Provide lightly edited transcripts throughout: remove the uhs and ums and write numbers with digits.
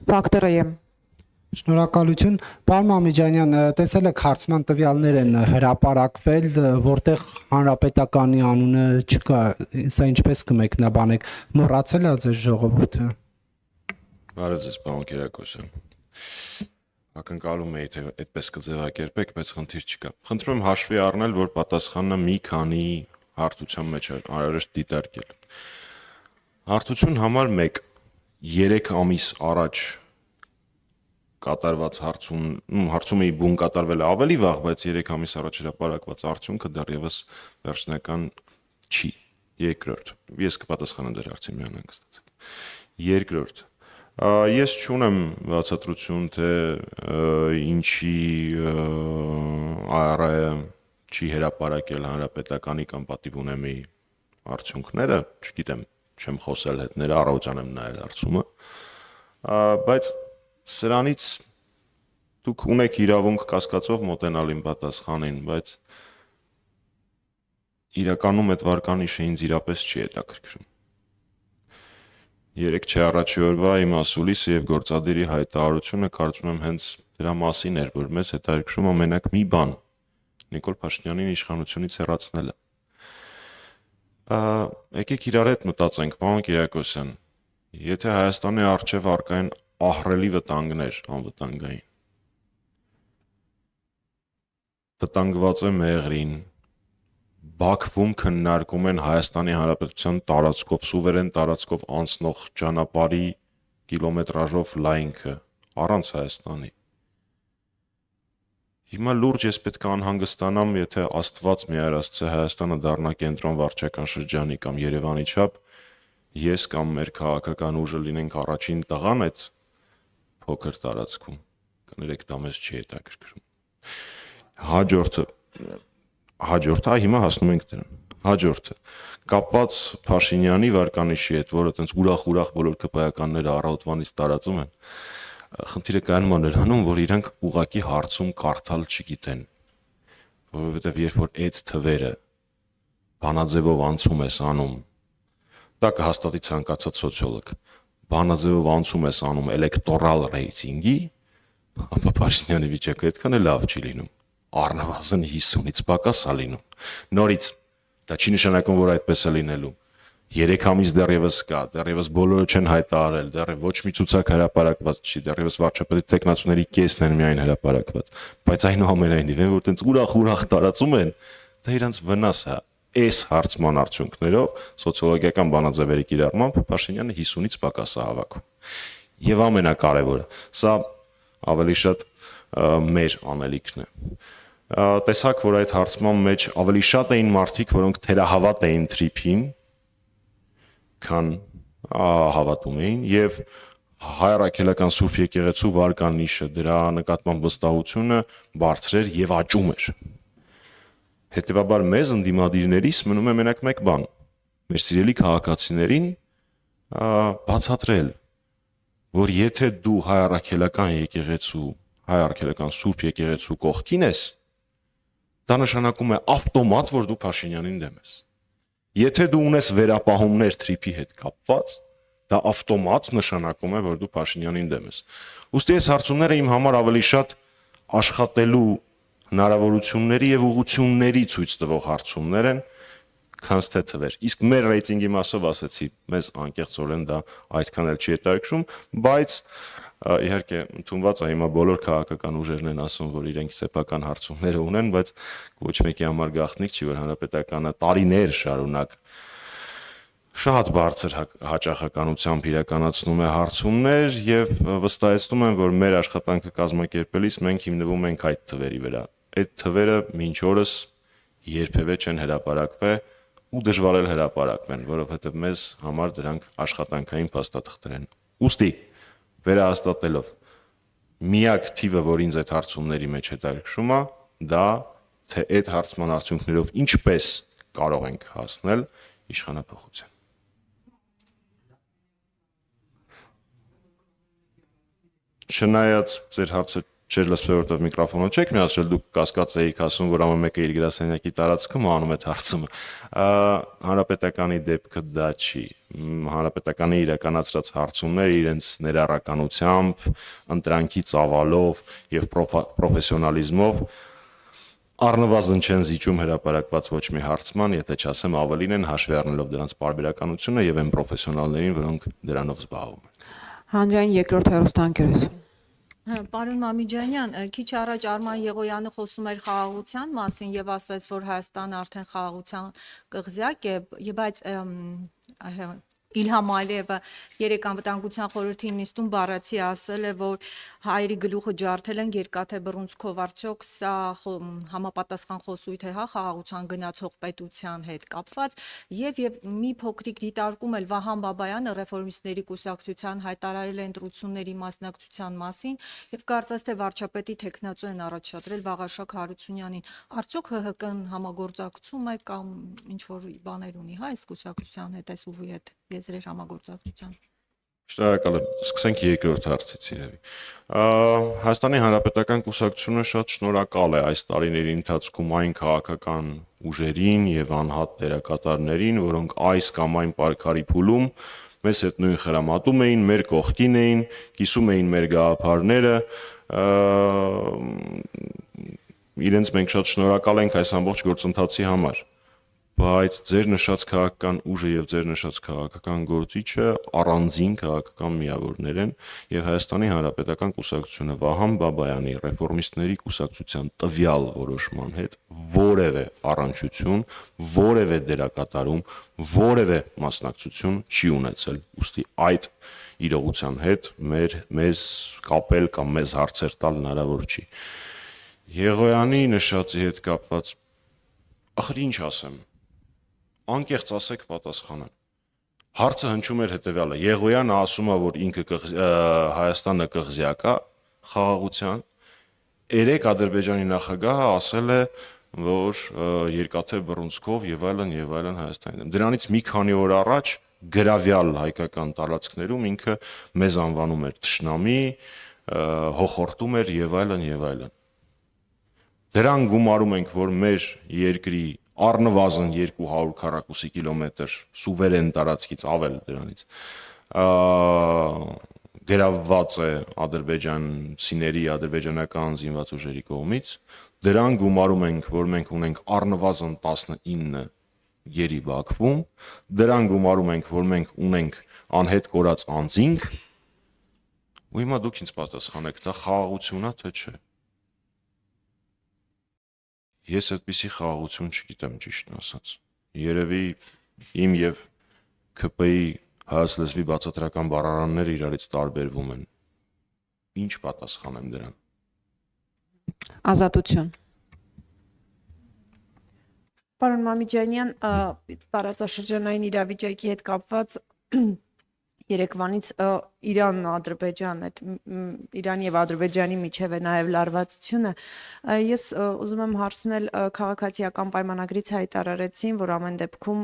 Ֆակտորը եմ։ Շնորհակալություն, պարոն Մամիջանյան, տեսել եք հարցման տվյալներ են հրապարակվել, որտեղ հանրապետականի անունը չկա, սա ինչպես կմեկնաբանեք, մոռացել է ձեզ ժողովուրդը։ Բարև ձեզ, պարոն Կիրակոսյան։ Ակնկալում էի, թե այդպես կձևակերպեք, բայց խնդիր չկա։ Խնդրում եմ հաշվի առնել, որ պատասխանը մի քանի հարթության մեջ է անհրաժեշտ դիտարկել։ Հարթություն համար 1 3 ամիս առաջ կատարված հարցումի բուն կատարվել է ավելի վաղ, բայց 3 ամիս առաջ հրապարակված արդյունքը դեռևս վերջնական չի։ Երկրորդ, ես կպատասխանեմ ձեր հարցին միանհանգստացեք։ Երկրորդ, ես չունեմ բացատրություն, թե ինչի ԱՌԱ-ը չի հրապարակել հանրապետականի կամ պատիվ ունեմի արդյունքները, չգիտեմ, չեմ խոսել հետները, առավոտյան եմ նայել հարցումը, բայց սրանից դուք ունեք իրավունք կասկածով մոտենալ իմ պատասխանին, բայց իրականում այդ վարկանիշը ինձ իրապես չի հետաքրքրում։ 3 չէ առաջի օրվա իմ ասուլիսը եւ գործադիրի հայտարարությունը կարծում եմ հենց դրա մասին էր, որ մեզ հետաքրքրում է մենակ մի բան՝ Նիկոլ Փաշինյանին իշխանությունից հեռացնելը։ Եկեք իրար հետ մտածենք, պարոն Կիրակոսյան, եթե Հայաստանի առջև առկա են ահռելի վտանգներ անվտանգային, վտանգված է Մեղրին, Բաքվում քննարկում են Հայաստանի Հանրապետության տարածքով, սուվերեն տարածքով անցնող ճանապարհի կիլոմետրաժով լայնքը առանց Հայաստանի։ Հիմա լուրջ ես պետք է անհանգստանամ, եթե Աստված մի արասցե Հայաստանը դառնա կենտրոն վարչական շրջանի կամ Երևանի չափ, ես կամ մեր քաղաքական ուժը լինենք առաջին տղան այդ փոքր տարածքում, կներեք դա մեզ չի հետաքրքրում։ Հաջորդը, հիմա հասնում ենք դրան։ Հաջորդը կապված Փաշինյանի վարկանիշի հետ, որը տենց ուրախ բոլոր կպայականները առավոտվանից տարածում են, խնդիրը կայանում է նրանում, որ իրանք ուղակի հարցում կարդալ չգիտեն, որովհետև երբ որ այդ թվերը բանաձևով անցում ես անում, դա կհաստատի ցանկացած սոցիոլոգ, բանաձևով անցում ես անում էլեկտորալ ռեյտինգի, ապա Փաշինյանի վիճակը այդքան էլ լավ չի լինում, առնվազն 50-ից պակաս է լինում։ Նորից, դա չի նշանակում, որ այդպես է լինելու։ 3 ամիս դեռևս կա, դեռևս բոլորը չեն հայտարարել, դեռևս ոչ մի ցուցակ հրապարակված չի, դեռևս վարչապետի տեխնացուների կեսն են միայն հրապարակված, բայց այնուամենայնիվ, որ տենց ուրախ տարածում են, դա իրանց վնաս է։ Այս հարցման արդյունքներով սոցիոլոգիական բանաձևերի կիրառմամբ Փաշինյանը 50-ից պակաս է հավաքում։ Եվ ամենակարևորը, սա ավելի շատ մեր անելիքն է։ Տեսակ, որ այդ հարցման մեջ ավելի շատ էին մարդիկ, որոնք թերահավատ էին թրիփին, քան հավատում էին, եւ հայ առաքելական Սուրբ եկեղեցու վարկանիշը, դրա նկատմամբ վստահությունը բարձր էր եւ աճում էր։ Հետևաբար մեզ ընդդիմադիրներից մնում է մենակ մեկ բան՝ մեր սիրելի քաղաքացիներին բացատրել, որ եթե դու հայ առաքելական եկեղեցու, հայ առաքելական Սուրբ եկեղեցու կողքին ես, դա նշանակում է ավտոմատ, որ դու Փաշինյանին դեմ ես։ Եթե դու ունես վերապահումներ թրիփի հետ կապված, դա ավտոմատ նշանակում է, որ դու Փաշինյանին դեմ ես։ Ուստի այս հարցումները իմ համար ավելի շատ աշխատելու հնարավորությունների եւ ուղղությունների ցույց տվող հարցումներ են, քան թե թվեր։ Իսկ մեր ռեյտինգի մասով ասեցի, մեզ անկեղծորեն դա այդքան էլ չի հետաքրքրում, բայց իհարկե ընդունված է հիմա բոլոր քաղաքական ուժերն են ասում, որ իրենք սեփական հարցումները ունեն, բայց ոչ մեկի համար գաղտնիք չի, որ հանրապետականը տարիներ շարունակ շատ բարձր հաճախականությամբ իրականացնում է հարցումներ եւ վստահեցնում եմ, որ մեր աշխատանքը կազմակերպելիս մենք հիմնվում ենք այդ թվերի վրա։ Այդ թվերը մինչ օրս երբևէ չեն հրապարակվել ու դժվար էլ հրապարակվեն, որովհետեւ մեզ համար դրանք աշխատանքային փաստաթղթեր են։ Ուստի վերահաստատելով միակ թիվը, որ ինձ այդ հարցումների մեջ հետաքրքրում է, դա թե այդ հարցման արդյունքներով ինչպես կարող ենք հասնել իշխանափոխության։ Չնայած ձեր հարցը չէր լսվել, որովհետև միկրոֆոնը չեք միացրել, դուք կասկածեիք ասում, որ ամեն մեկը իր գրասենյակի տարածքում անում է հարցումը։ Հանրապետականի դեպքը դա չի։ Հանրապետականի իրականացրած հարցումները իրենց ներառականությամբ, ընտրանքի ծավալով եւ պրոֆեսիոնալիզմով առնվազն չեն զիջում հրապարակված ոչ մի հարցման, եթե չասեմ ավելին են հաշվի առնելով դրանց պարբերականությունը եւ այն պրոֆեսիոնալներին, որոնք դրանով զբաղվում են։ Հանրային երկրորդ հեռուստաընկերություն։ Պարոն Մամիջանյան, քիչ առաջ Արման Եղոյանը խոսում էր խաղաղության մասին եւ ասաց, որ Հայաստանը արդեն խաղաղության կղզյակ է, բայց Իլհամ Ալիևը երեք անվտանգության խորհրդի նիստում բառացի ասել է, որ հայերի գլուխը ջարդել են երկաթե բռունցքով, արդյոք սա համապատասխան խոսույթ է, հա, խաղաղության գնացող պետության հետ կապված, եւ մի փոքրիկ դիտարկում էլ Վահան Բաբայանը ռեֆորմիստների կուսակցության հայտարարել է ընտրությունների մասնակցության մասին եւ կարծես թե վարչապետի տեխնացու են առաջադրել Վաղարշակ Հարությունյանին, արդյոք ՀՀԿ-ն համագործակցում է կամ ինչ որ բաներ ունի, հա, այս կուսակցության հետ, այս ուժի հետ եզրեր համագործակցության։ Շնորհակալ եմ։ Սկսենք երկրորդ հարցից երևի։ Հայաստանի Հանրապետական կուսակցությունը շատ շնորհակալ է այս տարիների ընթացքում այն քաղաքական ուժերին եւ անհատ դերակատարներին, որոնք այս կամ այն պարկարի փուլում մեզ հետ նույն խրամատում էին, մեր կողքին էին, կիսում էին մեր գաղափարները, իրենց մենք շատ շնորհակալ ենք այս ամբողջ գործընթացի համար։ Բայց ձեր նշած քաղաքական ուժը եւ ձեր նշած քաղաքական գործիչը առանձին քաղաքական միավորներ են եւ Հայաստանի Հանրապետական կուսակցությունը Վահան Բաբայանի ռեֆորմիստների կուսակցության տվյալ որոշման հետ որևէ առնչություն, որևէ դերակատարում, որևէ մասնակցություն չի ունեցել։ Ուստի այդ իրողության հետ մեզ կապել կամ մեզ հարցեր տալ հնարավոր չի։ Եղոյանի նշածի հետ կապված ախր ինչ ասեմ, անկեղծ ասեք պատասխանեն։ Հարցը հնչում էր հետևյալը. Եղոյանը ասում է, որ ինքը Հայաստանը կղզյակ է խաղաղության, երեք Ադրբեջանի նախագահը ասել է, որ երկաթե բռունցքով եւ այլն Հայաստանին։ Դրանից մի քանի օր առաջ գրավյալ հայկական տարածքներում ինքը մեզ անվանում էր թշնամի, հոխորտում էր եւ այլն։ Դրան գումարում ենք, որ մեր երկրի առնվազն 200 քառակուսի կիլոմետր սուվերեն տարածքից ավել դրանից գրավված է ադրբեջանցիների, ադրբեջանական զինված ուժերի կողմից, դրան գումարում ենք, որ մենք ունենք առնվազն 19 գերի Բաքվում, դրան գումարում ենք, որ մենք ունենք անհետ կորած անձինք, ու հիմա դուք ինձ պատասխանեք, դա խաղաղություն է, թե չէ։ Ես այդպիսի խաղաղություն չգիտեմ ճիշտն ասած։ Երևի իմ եւ ԿՊ-ի հայոց լեզվի բացատրական բառարանները իրարից տարբերվում են։ Ինչ պատասխանեմ դրան։ Ազատություն։ Պարոն Մամիջանյան, տարածաշրջանային իրավիճակի հետ կապված երեկվանից Իրան-Ադրբեջան, այդ Իրանի եւ Ադրբեջանի միջև է նաեւ լարվածությունը, ես ուզում եմ հարցնել քաղաքացիական պայմանագրից հայտարարեցին, որ ամեն դեպքում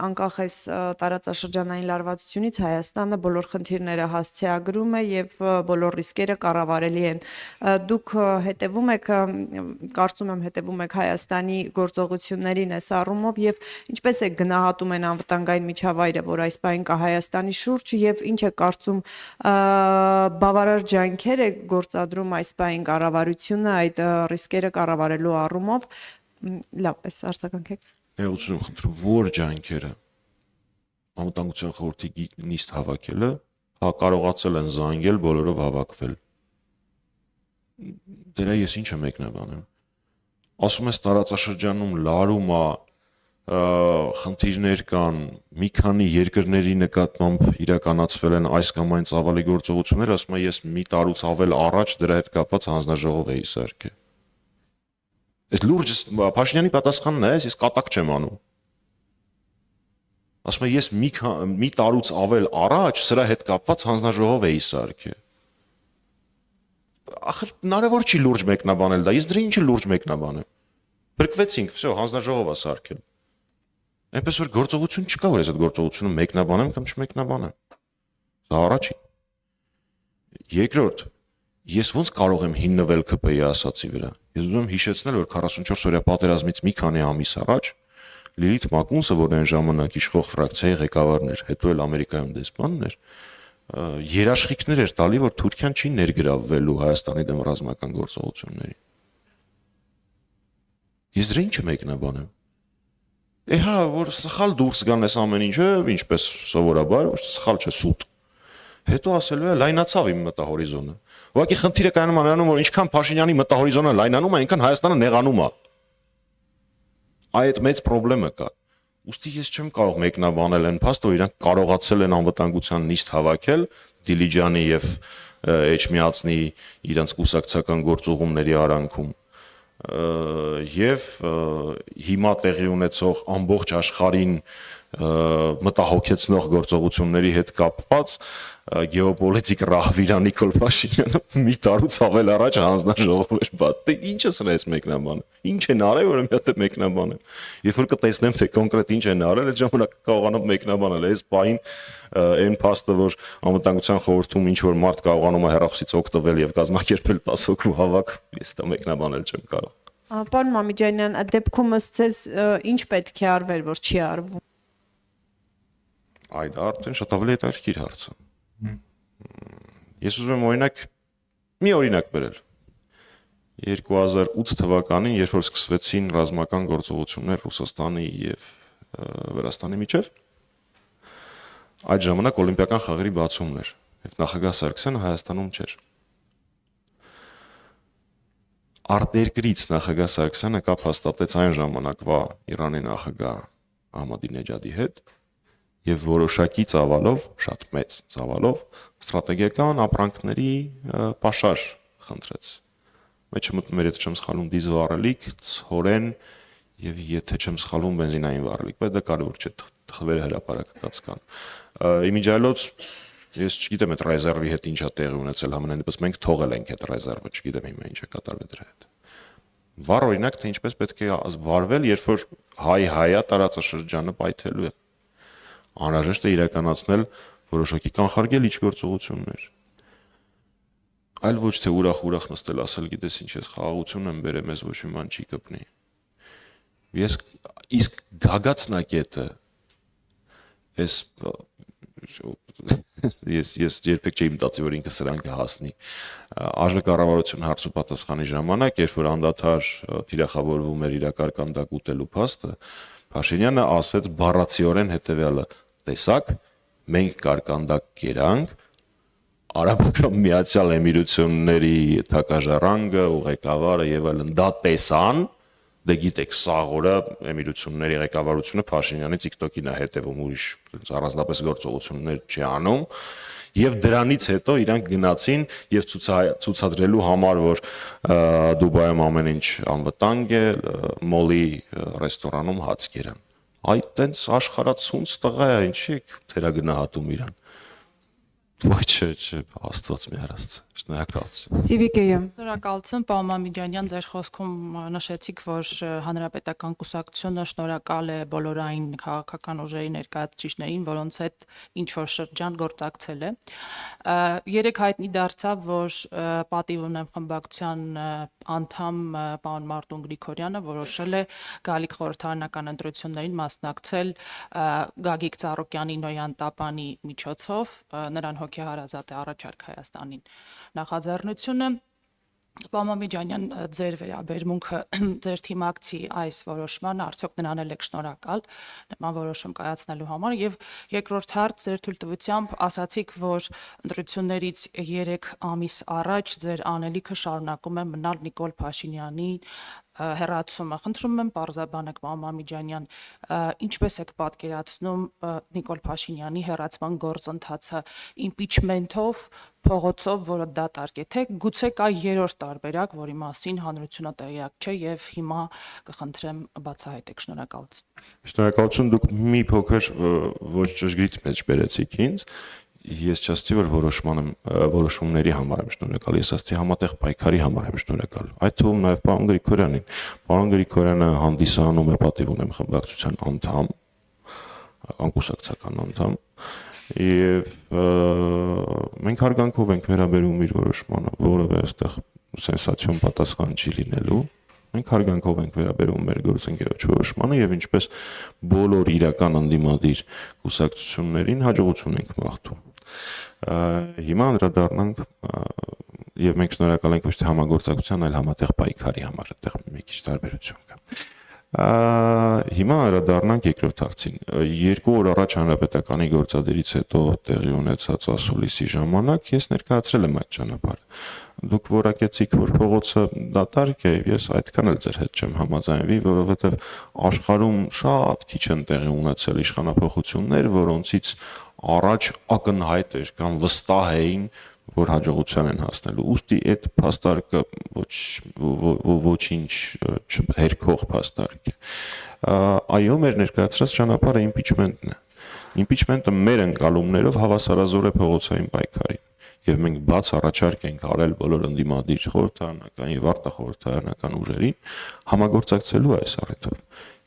անկախ այս տարածաշրջանային լարվածությունից Հայաստանը բոլոր խնդիրները հասցեագրում է եւ բոլոր ռիսկերը կառավարելի են։ Դուք հետևում եք, կարծում եմ հետևում եք Հայաստանի գործողություններին այս առումով եւ ինչպես է գնահատում են անվտանգային միջավայրը, որ այս բան կա Հայաստանի շուրջ եւ ինչ է կարծում բավարար ջանքեր է գործադրում այս բային կառավարությունը այդ ռիսկերը կառավարելու առումով։ Լավ, այս արձագանքեք։ Ուզում եմ խնդրում, որ ջանքերը անվտանգության խորհրդի նիստ հավաքելը, հա կարողացել են զանգել, բոլորով հավաքվել։ Դրա ես ինչ եմ մեկնաբանում։ Ասում ես տարածաշրջանում լարում է, խնդիրներ կան, մի քանի երկրների նկատմամբ իրականացվել են այս կամ այն ծավալի գործողություններ, ասում եմ ես մի տարուց ավել առաջ դրա հետ կապված հանձնաժողով էի սարքել։ Այս լուրջ Փաշինյանի պատասխանն է, ես կատակ չեմ անում։ Ասում եմ ես մի տարուց ավել առաջ սրա հետ կապված հանձնաժողով էի սարքել։ Ախր հնարավոր չի լուրջ մեկնաբանել դա, ես դրա ինչի լուրջ մեկնաբանեմ։ Բրկվեցինք, всё, հանձնաժողով է սարքել։ Այնպես որ գործողություն չկա, որ ես այդ գործողությունը մեկնաբանեմ կամ չմեկնաբանեմ։ Դա առաջին։ Երկրորդ, Ես ոնց կարող եմ հիմնվել ԿՊ-ի ասացի վրա։ Ես ուզում եմ հիշեցնել, որ 44 օրյա պատերազմից մի քանի ամիս առաջ Լիլիթ Մակունսը, որ այն ժամանակ իշխող ֆրակցիայի ղեկավարն էր, հետո էլ Ամերիկայում դեսպանն էր, երաշխիքներ էր տալի, որ Թուրքիան չի ներգրավվելու Հայաստանի դեմ ռազմական գործողությունների։ Ես դրա ինչ մեկնաբանեմ։ Հա, որ սխալ դուրս գան այս ամեն ինչը, ինչպես սովորաբար, սխալ չէ, սուտ։ Հետո ասելու է լայնացավ իմ մտահորիզոնը։ Ուղղակի խնդիրը կայանում է նրանում, որ ինչքան Փաշինյանի մտահորիզոնը լայնանում է, այնքան Հայաստանը նեղանում է։ Այդ մեծ խնդրեմը կա։ Ուստի ես չեմ կարող մեկնաբանել այն փաստը, որ իրանք կարողացել են անվտանգության նիստ հավաքել Դիլիջանի եւ Էջմիածնի իրանք կուսակցական գործուղումների արանքում եւ հիմա տեղի ունեցող ամբողջ աշխարհին մտահոգեցնող գործողությունների հետ կապված գեոպոլիտիկ ռահվիրա Նիկոլ Փաշինյանը մի տարուց ավել առաջ հանձնաժողով էր բաց։ Դե ինչը սրա էս մեկնաբանը։ Ինչ են արել, որ մի հատ մեկնաբանեմ։ Երբ որ կտեսնեմ թե կոնկրետ ինչ են արել, այդ ժամանակ կարողանամ մեկնաբանել։ Այս բային այն փաստը, որ անվտանգության խորհրդում ինչ որ մարդ կարողանում է հեռախոսից օգտվել եւ կազմակերպել 10 հոգու հավաք, ես դա մեկնաբանել չեմ կարող։ Պարոն Մամիջանյան, այդ դեպքում ըստ ձեզ ինչ պետք է արվեր, որ չի արվում։ Այդ արդեն շատ ավելի հետաքրքիր հարց է։ Ես ուզում եմ մի օրինակ բերել։ 2008 թվականին, երբ որ սկսվեցին ռազմական գործողություններ Ռուսաստանի եւ Վրաստանի միջև, այդ ժամանակ օլիմպիական խաղերի բացումն էր, եւ նախագահ Սարգսյանը Հայաստանում չէր։ Արտերկրից նախագահ Սարգսյանը կապ հաստատեց այն ժամանակվա Իրանի նախագահ Ահմադինեջադի հետ եւ որոշակի ծավալով, շատ մեծ ծավալով ստրատեգիական ապրանքների պաշար խնդրեց։ Մեջը մտնում էր, եթե չեմ սխալվում, դիզել վառելիք, ցորեն եւ եթե չեմ սխալվում բենզինային վառելիք, բայց դա կարևոր չէ, թվերը հրապարակած կան։ Իմիջիայլոց ես չգիտեմ այդ ռեզերվի հետ ինչա տեղի ունեցել, համենայնիվս մենք թողել ենք այդ ռեզերվը, չգիտեմ հիմա ինչ է կատարվել դրա հետ։ Վառ օրինակ թե ինչպես պետք է վարվել, երբ որ հայ-հայա տարածաշրջանը պայթելու է։ Անհրաժեշտ է իրականացնել որոշակի կանխարգելիչ գործողություններ։ Այլ ոչ թե ուրախ նստել ասել, գիտես ինչ ես խաղաղություն եմ բերել, մեզ ոչ մի բան չի կպնի։ Իսկ գագաթնակետը ես երբեք չէի մտածի, որ ինքը սրան կհասնի։ Արժեքառավարություն հարց ու պատասխանի ժամանակ, երբ որ անդադար թիրախավորվում էր իրակարգ դակ ուտելու փաստը, Փաշինյանը ասեց բառացիորեն հետևյալը. տեսակ, մենք կարկանդակ կերանք, Արաբական Միացյալ Էմիրությունների թագաժառանգը, ղեկավարը եւ այլն դա տեսան, դե գիտեք, սաղ օրը Էմիրությունների ղեկավարությունը Փաշինյանի TikTok-ին է հետևում, ուրիշ առանձնապես գործողություններ չի անում, եւ դրանից հետո իրանք գնացին եւ ցուցադրելու համար, որ Դուբայում ամեն ինչ անվտանգ է, մոլի ռեստորանում հաց կերան։ Այդ տենց աշխարհացունց տղա է, ինչի եք թերագնահատում իրան։ Ոչ չէ, Աստված մի հարաստ։ Շնորհակալություն։ Սիվիկեյը։ Շնորհակալություն, պարոն Մամիջանյան, ձեր խոսքում նշեցիք, որ Հանրապետական կուսակցությունը շնորհակալ է բոլորային քաղաքական ուժերի ներկայացուցիչներին, որոնց հետ ինչ որ շրջան գործակցել է։ Երեք հայտնի դարձավ, որ պատիվ ունեմ խմբակցության անդամ պարոն Մարտուն Գրիգորյանը որոշել է գալիք խորհրդարանական ընտրություններին մասնակցել Գագիկ Ծառուկյանի Նոյան Տապանի միջոցով, նրան հոգեհարազատ է առաջարկ Հայաստանին նախաձեռնությունը։ Պարոն Մամիջանյան, ձեր վերաբերմունքը ձեր թիմակցի այս որոշմանը արդյոք նրան եք շնորհակալ նման որոշում կայացնելու համար եւ երկրորդ հարց ձեր թույլտվությամբ ասացիք, որ ընտրություններից 3 ամիս առաջ ձեր անելիքը շարունակում է մնալ Նիկոլ Փաշինյանի հեռացումը։ Խնդրում եմ պարզաբանեք, պարոն Մամիջանյան, ինչպես եք պատկերացնում Նիկոլ Փաշինյանի հեռացման գործընթացը իմպիչմենթով, փողոցով, որը դատարկ է, թե գուցե կա երրորդ տարբերակ, որի մասին հանրությունը տեղյակ չէ եւ հիմա կխնդրեմ բացահայտեք։ Շնորհակալություն։ Շնորհակալություն, դուք մի փոքր ոչ ճշգրիտ մեջ բերեցիք ինձ։ Ես չասեցի, որ որոշումների համար եմ շնորհակալ, ես ասեցի համատեղ պայքարի համար եմ շնորհակալ։ Այդ թվում նաև պարոն Գրիգորյանին։ Պարոն Գրիգորյանը հանդիսանում է պատիվ ունեմ խմբակցության անդամ, անկուսակցական անդամ եւ մենք հարգանքով ենք վերաբերում իր որոշմանը, որովհետեւ այստեղ սենսացիոն պատասխան չի լինելու։ Մենք հարգանքով ենք վերաբերում մեր գործընկերոջ որոշմանը եւ ինչպես բոլոր իրական անդիմադիր կուսակցություններին հաջողություն ենք մաղթում։ Հիմա անդրադառնանք եւ մենք շնորհակալ ենք ոչ թե համագործակցության, այլ համատեղ պայքարի համար, այդտեղ մի քիչ տարբերություն կա։ Հիմա անդրադառնանք երկրորդ հարցին։ 2 օր առաջ հանրապետականի գործադիրից հետո տեղի ունեցած ասուլիսի ժամանակ ես ներկայացրել եմ այդ ճանապարհը։ Դուք որակեցիք, որ փողոցը դատարկ է, ես այդքան էլ ձեր հետ չեմ համաձայնվի, որովհետև աշխարհում շատ քիչ են տեղի ունեցել իշխանափոխություններ, որոնցից առաջ ակնհայտ էր կամ վստահ էին, որ հաջողության են հասնելու։ Ուստի այդ փաստարկը ոչինչ հերքող փաստարկ է։ Այո, մեր ներկայացրած ճանապարհը իմպիչմենտն է։ Իմպիչմենտը մեր ընկալումներով հավասարազոր է փողոցային պայքարին։ Եվ մենք բաց առաջարկ ենք արել բոլոր ընդդիմադիր խորհրդարանական եւ արտախորհրդարանական ուժերին համագործակցելու այս առիթով։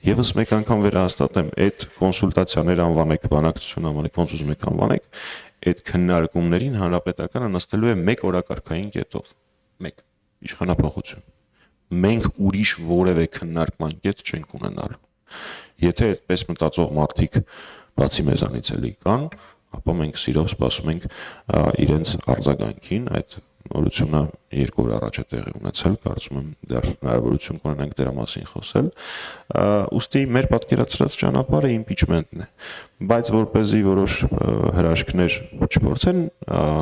Եվս մեկ անգամ վերահաստատեմ, այդ կոնսուլտացիաներ անվանեք, բանակցություն անվանեք, ոնց ուզում եք անվանեք, այդ քննարկումներին հանրապետականը նստելու է մեկ օրակարգային կետով։ Մեկ իշխանափոխություն։ Մենք ուրիշ որևէ քննարկման կետ չենք ունենալու։ Եթե այդպես մտածող մարդիկ բացի մեզանից էլի կան, ապա մենք սիրով սպասում ենք իրենց արձագանքին, այդ նորությունը 2 օր առաջ է տեղի ունեցել, կարծում եմ դեռ հնարավորություն կունենանք դրա մասին խոսել, ուստի մեր պատկերացրած ճանապարհը իմպիչմենտն է, բայց որպեսզի որոշ հրաշքներ չփորձեն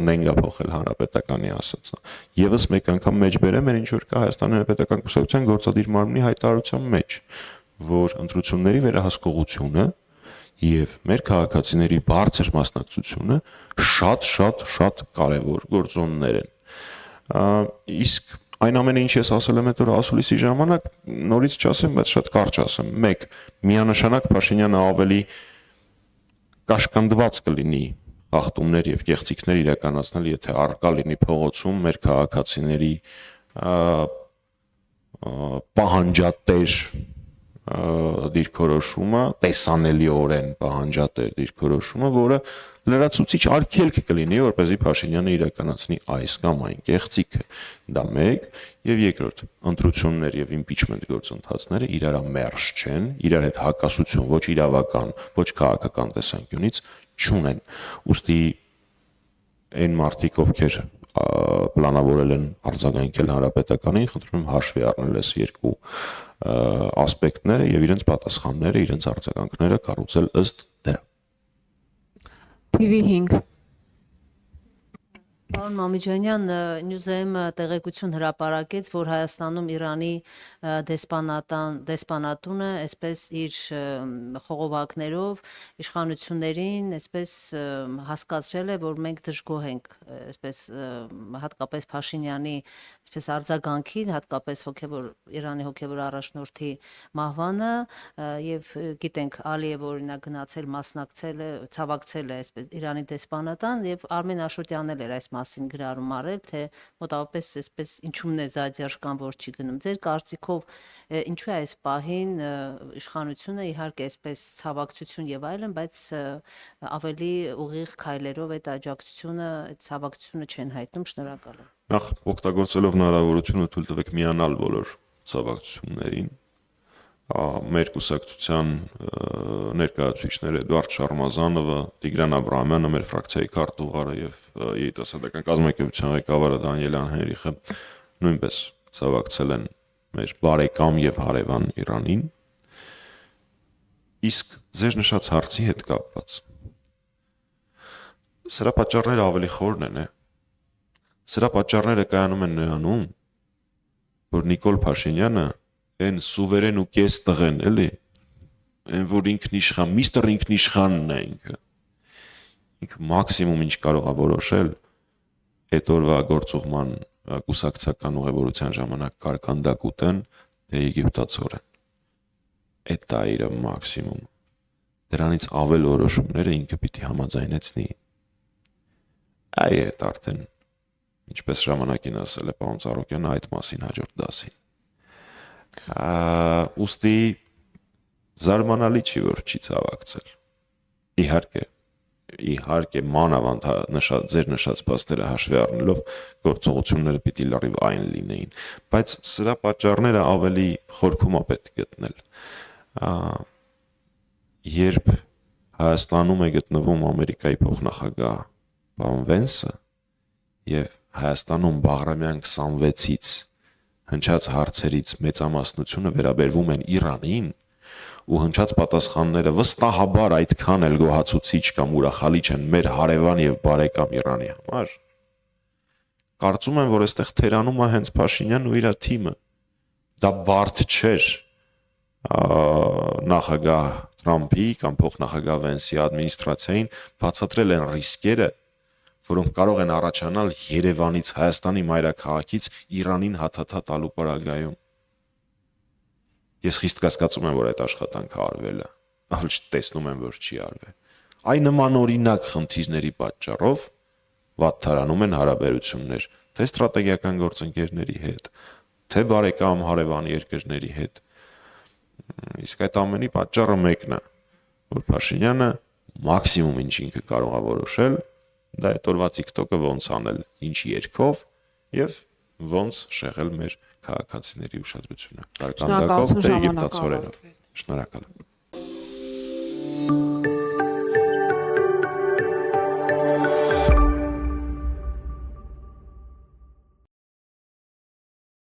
նենգափոխել հանրապետականի ասածը, եւս մեկ անգամ մեջբերեմ, ինչ որ կա Հայաստանի Հանրապետական Կուսակցության գործադիր մարմնի հայտարարության մեջ, որ ընտրությունների վերահսկողությունը եւ մեր քաղաքացիների բարձր մասնակցությունը շատ կարեւոր գործոններ են։ Իսկ այն ամենը, ինչ ես ասել եմ այդ օրը ասուլիսի ժամանակ, նորից չասեմ, բայց շատ կարճ ասեմ։ 1. Միանշանակ Փաշինյանը ավելի կաշկանդված կլինի խախտումներ եւ կեղծիքներ իրականացնել, եթե արկա լինի փողոցում մեր քաղաքացիների պահանջատեր դիրքորոշումը, տեսանելիորեն պահանջատեր դիրքորոշումը, որը լրացուցիչ արգելք կլինի, որպեսզի Փաշինյանը իրականացնի այս կամ այն կեղծիքը։ Դա 1 եւ 2. Ընտրություններ եւ իմպիչմենտ գործընթացները իրարամերժ չեն, իրար հետ հակասություն ոչ իրավական, ոչ քաղաքական տեսանկյունից չունեն։ Ուստի այն մարդիկ, ովքեր պլանավորել են արձագանքել հանրապետականին, խնդրում եմ հաշվի առնել այս 2 ասպեկտները եւ իրենց պատասխանները, իրենց արձագանքները կառուցել ըստ դրա։ TV5 Պարոն Մամիջանյան, Նյուզեմ տեղեկություն հրապարակեց, որ Հայաստանում Իրանի դեսպանատունը այսպես իր խողովակներով իշխանություններին այսպես հասկացրել է, որ մենք դժգոհ ենք, այսպես հատկապես Փաշինյանի այսպես արձագանքին, հատկապես Իրանի հոգևոր առաջնորդի մահվանը եւ գիտենք Ալիևը օրինակ գնացել մասնակցել է, ցավակցել է այսպես Իրանի դեսպանատան եւ Արմեն Աշոտյանն էլ էր այս մասին գրառում արել, թե մոտավորապես այսպես ինչումն է զադիարժ կամ որ չի գնում։ Ձեր կարծիքով ինչու է այս պահին իշխանությունը իհարկե այսպես ցավակցություն եւ այլն, բայց ավելի ուղիղ քայլերով այդ աջակցությունը, այդ ցավակցությունը չեն հայտնում։ Շնորհակալ եմ։ Նախ օգտագործելով հնարավորությունը թույլ տվեք միանալ բոլոր ցավակցություններին։ Մեր կուսակցության ներկայացուցիչները Էդուարդ Շարմազանովը, Տիգրան Աբրահամյանը, մեր ֆրակցիայի քարտուղարը եւ երիտասարդական կազմակերպության ղեկավարը Դանիել Անհերիխը նույնպես ցավակցել են մեր բարեկամ եւ հարևան Իրանին։ Իսկ ձեր նշած հարցի հետ կապված սրա պատճառները ավելի խորն են, Սրա պատճառները կայանում են նրանում, որ Նիկոլ Փաշինյանը այն սուվերեն ու կես տղեն, էլի, այն որ ինքնիշխան, միստր ինքնիշխանն է ինքը։ Ինքը մաքսիմում ինչ կարող է որոշել այդ օրվա գործուղման կուսակցական ուղևորության ժամանակ կարկանդակ ուտեն, թե եգիպտացորեն։ Այդ է իր մաքսիմումը։ Դրանից ավել որոշումները ինքը պիտի համաձայնեցնի։ Այ այդ արդեն ինչպես ժամանակին ասել է պարոն Ծառուկյանը այդ մասին հաջորդ դասին։ Ուստի զարմանալի չի, որ չի ցավակցել։ Իհարկե մանավանդ ձեր նշած փաստերը հաշվի առնելով գործողությունները պիտի լրիվ այն լինեին, բայց սրա պատճառները ավելի խորքում է պետք գտնել։ Երբ Հայաստանում է գտնվում Ամերիկայի փոխնախագահ պարոն Վենսը եւ Հայաստանում Բաղրամյան 26-ից հնչած հարցերից մեծամասնությունը վերաբերվում են Իրանին, ու հնչած պատասխանները վստահաբար այդքան էլ գոհացուցիչ կամ ուրախալի չեն մեր հարևան եւ բարեկամ Իրանի համար, կարծում եմ, որ այստեղ թերանում է հենց Փաշինյանն ու իր թիմը։ Դա բարդ չէր նախագահ Թրամփի կամ փոխնախագահ Վենսի ադմինիստրացիային բացատրել են ռիսկերը, որոնք կարող են առաջանալ Երևանից, Հայաստանի մայրաքաղաքից Իրանին հաթաթա տալու պարագայում։ Ես խիստ կասկածում եմ, որ այդ աշխատանքը արվել է, ավելի տեսնում եմ, որ չի արվել։ Այն նման օրինակ խնդիրների պատճառով վատթարանում են հարաբերություններ, թե ստրատեգիական գործընկերների հետ, թե բարեկամ հարևան երկրների հետ։ Իսկ այդ ամենի պատճառը մեկն է, որ Փաշինյանը մաքսիմում ինչ ինքը կարող է որոշել, դա այդ օրվա TikTok-ը ոնց անել, ինչ երգով եւ ոնց շեղել մեր քաղաքացիների ուշադրությունը։ Կարկանդակով թե եգիպտացորենով։ Շնորհակալ եմ։